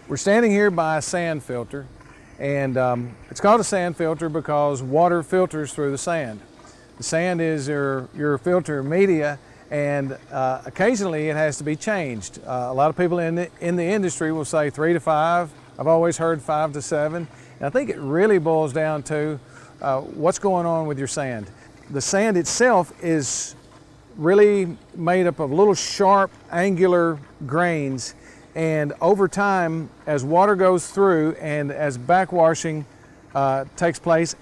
We're standing here by a sand filter, and it's called a sand filter because water filters through the sand. The sand is your filter media, and occasionally it has to be changed. A lot of people in the industry will say 3 to 5. I've always heard 5 to 7. And I think it really boils down to what's going on with your sand. The sand itself is really made up of little sharp, angular grains, and over time, as water goes through and as backwashing takes place,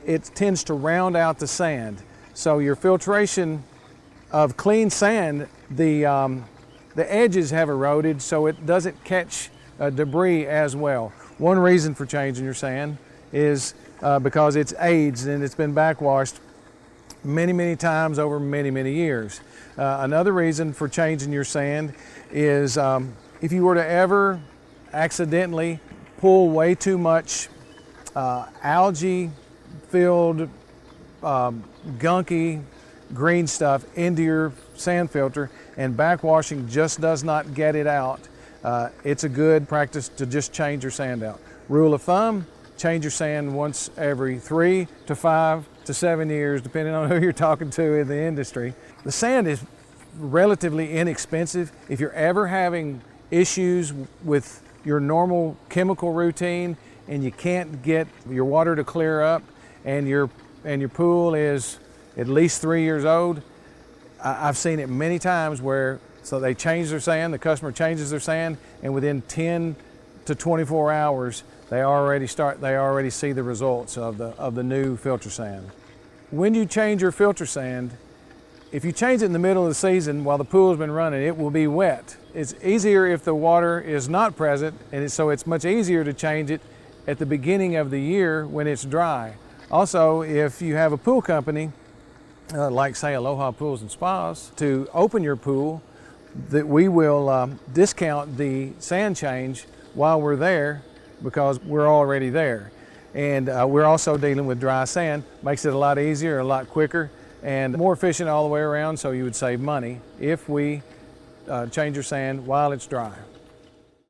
it tends to round out the sand. So your filtration of clean sand, the edges have eroded so it doesn't catch debris as well. One reason for changing your sand is because it's aged and it's been backwashed many times over many years. Another reason for changing your sand is if you were to ever accidentally pull way too much algae-filled, gunky green stuff into your sand filter and backwashing just does not get it out, it's a good practice to just change your sand out. Rule of thumb, change your sand once every 3 to 5 to 7 years, depending on who you're talking to in the industry. The sand is relatively inexpensive. If you're ever having issues with your normal chemical routine and you can't get your water to clear up and your pool is at least 3 years old, I've seen it many times where they change their sand, the customer changes their sand, and within 10 to 24 hours they already see the results of the new filter sand. When you change your filter sand, if you change it in the middle of the season while the pool's been running, it will be wet. It's easier if the water is not present, and so it's much easier to change it at the beginning of the year when it's dry. Also, if you have a pool company, like say Aloha Pools Spas, to open your pool, that we will discount the sand change while we're there because we're already there. And we're also dealing with dry sand. Makes it a lot easier, a lot quicker, and more efficient all the way around, so you would save money if we change your sand while it's dry.